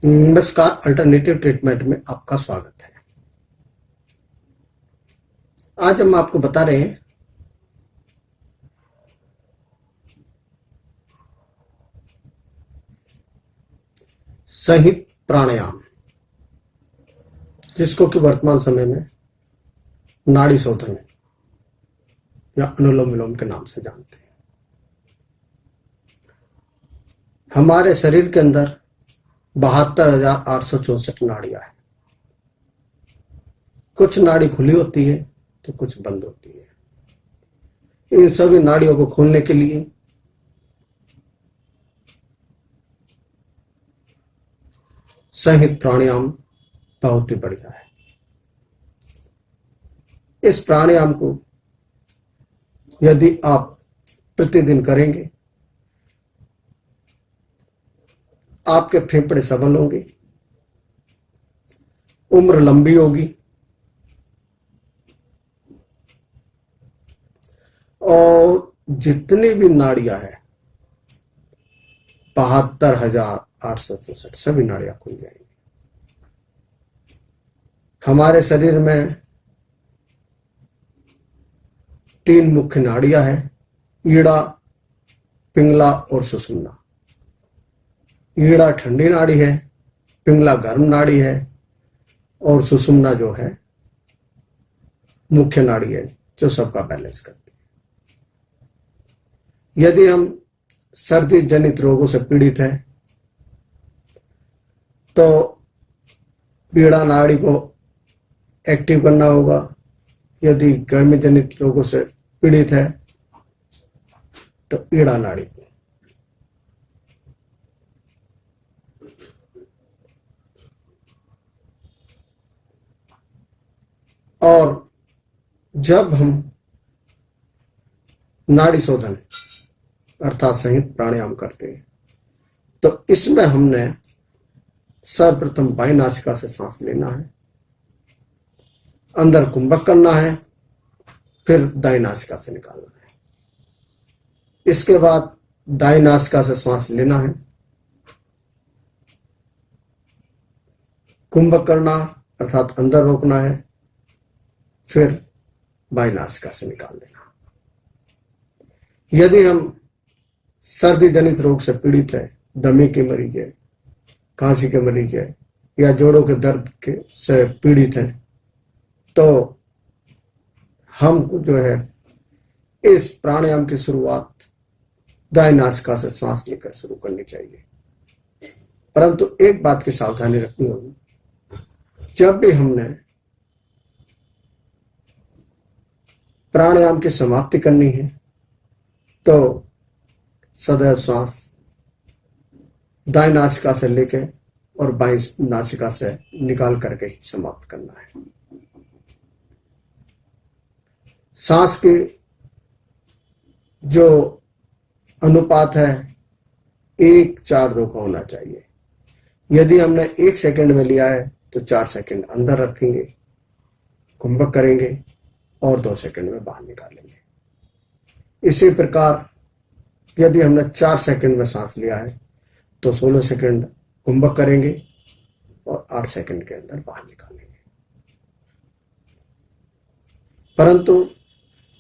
नमस्कार, alternative treatment में आपका स्वागत है। आज हम आपको बता रहे हैं संहित प्राणायाम, जिसको कि वर्तमान समय में नाड़ी शोधन या अनुलोम विलोम के नाम से जानते हैं। हमारे शरीर के अंदर 72,864 नाड़ियां हैं। कुछ नाड़ी खुली होती है तो कुछ बंद होती है। इन सभी नाड़ियों को खोलने के लिए संहित प्राणायाम बहुत ही बढ़िया है। इस प्राणायाम को यदि आप प्रतिदिन करेंगे, आपके फेफड़े सबल होंगे, उम्र लंबी होगी और जितनी भी नाड़ियां हैं 72,864 सभी नाड़ियां खुल जाएंगी। हमारे शरीर में 3 मुख्य नाड़ियां हैं, ईड़ा, पिंगला और सुषुम्ना। ईड़ा ठंडी नाड़ी है, पिंगला गर्म नाड़ी है और सुषुम्ना जो है मुख्य नाड़ी है जो सबका बैलेंस करती है। यदि हम सर्दी जनित रोगों से पीड़ित हैं तो ईड़ा नाड़ी को एक्टिव करना होगा। यदि गर्मी जनित रोगों से पीड़ित है तो ईड़ा नाड़ी को। और जब हम नाड़ी शोधन अर्थात संहित प्राणायाम करते हैं तो इसमें हमने सर्वप्रथम बाईं नासिका से सांस लेना है, अंदर कुंभक करना है, फिर दाईं नासिका से निकालना है। इसके बाद दाईं नासिका से सांस लेना है, कुंभक करना अर्थात अंदर रोकना है, फिर बाईं नासिका से निकाल देना। यदि हम सर्दी जनित रोग से पीड़ित है, दमे के मरीज है, खांसी के मरीज है या जोड़ों के दर्द के से पीड़ित है तो हमको जो है इस प्राणायाम की शुरुआत दाईं नासिका से सांस लेकर शुरू करनी चाहिए। परंतु एक बात की सावधानी रखनी होगी, जब भी हमने प्राणायाम की समाप्ति करनी है तो सदैव श्वास दाईं नासिका से लेकर और बाईं नासिका से निकाल करके ही समाप्त करना है। सांस के जो अनुपात है 1:4:2 का होना चाहिए। यदि हमने 1 सेकंड में लिया है तो 4 सेकंड अंदर रखेंगे, कुंभक करेंगे और 2 सेकंड में बाहर निकालेंगे। इसी प्रकार यदि हमने 4 सेकंड में सांस लिया है तो 16 सेकंड कुंभक करेंगे और 8 सेकंड के अंदर बाहर निकालेंगे। परंतु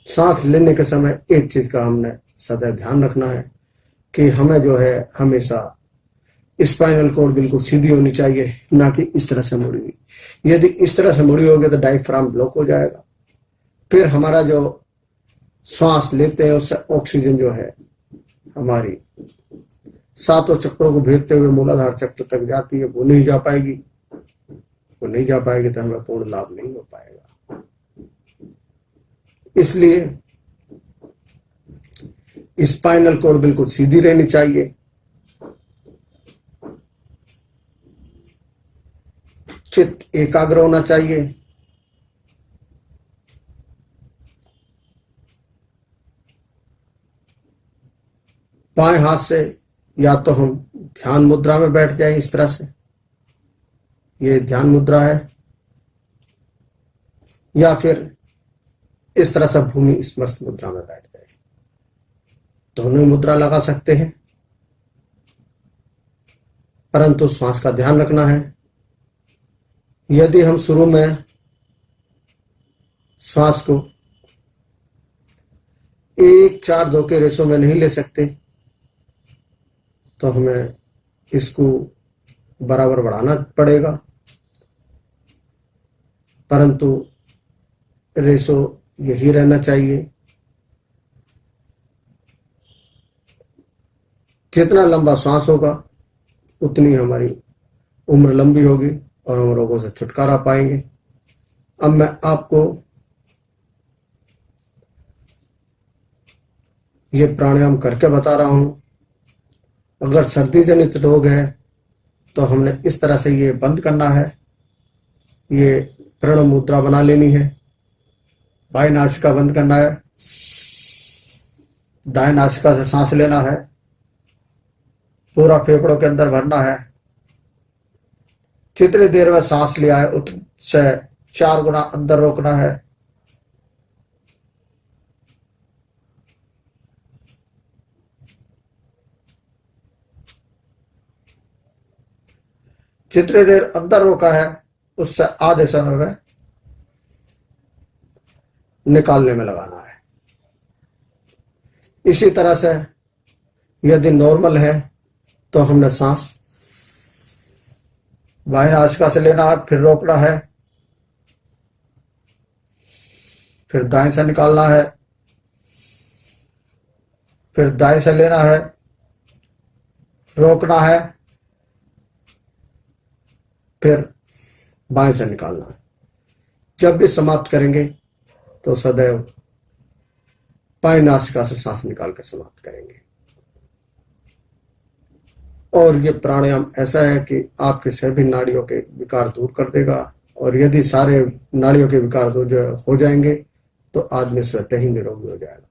सांस लेने के समय एक चीज का हमने सदैव ध्यान रखना है कि हमें जो है हमेशा स्पाइनल कॉर्ड बिल्कुल सीधी होनी चाहिए, ना कि इस तरह से मुड़ी हुई। यदि इस तरह से मुड़ी होगी तो डायफ्राम ब्लॉक हो जाएगा। फिर हमारा जो श्वास लेते हैं उससे ऑक्सीजन जो है हमारी 7 चक्रों को भेजते हुए मूलाधार चक्र तक जाती है, वो नहीं जा पाएगी। वो नहीं जा पाएगी तो हमें पूर्ण लाभ नहीं हो पाएगा। इसलिए स्पाइनल कॉर्ड बिल्कुल सीधी रहनी चाहिए। चित्त एकाग्र होना चाहिए। बाएं हाथ से या तो हम ध्यान मुद्रा में बैठ जाएं, इस तरह से, ये ध्यान मुद्रा है, या फिर इस तरह से भूमि स्पर्श मुद्रा में बैठ जाए। दोनों मुद्रा लगा सकते हैं। परंतु श्वास का ध्यान रखना है। यदि हम शुरू में श्वास को 1-4-2 के रेशो में नहीं ले सकते तो हमें इसको बराबर बढ़ाना पड़ेगा, परंतु रेशो यही रहना चाहिए। जितना लंबा श्वास होगा उतनी हमारी उम्र लंबी होगी और हम रोगों से छुटकारा पाएंगे। अब मैं आपको ये प्राणायाम करके बता रहा हूं। अगर सर्दी जनित रोग है तो हमने इस तरह से ये बंद करना है, ये प्रणव मुद्रा बना लेनी है। बाएं नासिका बंद करना है, दाएं नासिका से सांस लेना है, पूरा फेफड़ों के अंदर भरना है। जितनी देर में सांस लिया है उससे 4 गुना अंदर रोकना है। जितनी देर अंदर रोका है उससे आधे समय में निकालने में लगाना है। इसी तरह से यदि नॉर्मल है तो हमने सांस बाएं नासिका से लेना है, फिर रोकना है, फिर दाएं से निकालना है, फिर दाएं से लेना है, रोकना है, फिर बाएं से निकालना है। जब भी समाप्त करेंगे तो सदैव बाएं नासिका से सांस निकाल कर समाप्त करेंगे। और ये प्राणायाम ऐसा है कि आपके सभी नाड़ियों के विकार दूर कर देगा, और यदि सारे नाड़ियों के विकार दूर हो जाएंगे तो आदमी स्वतः ही निरोगी हो जाएगा।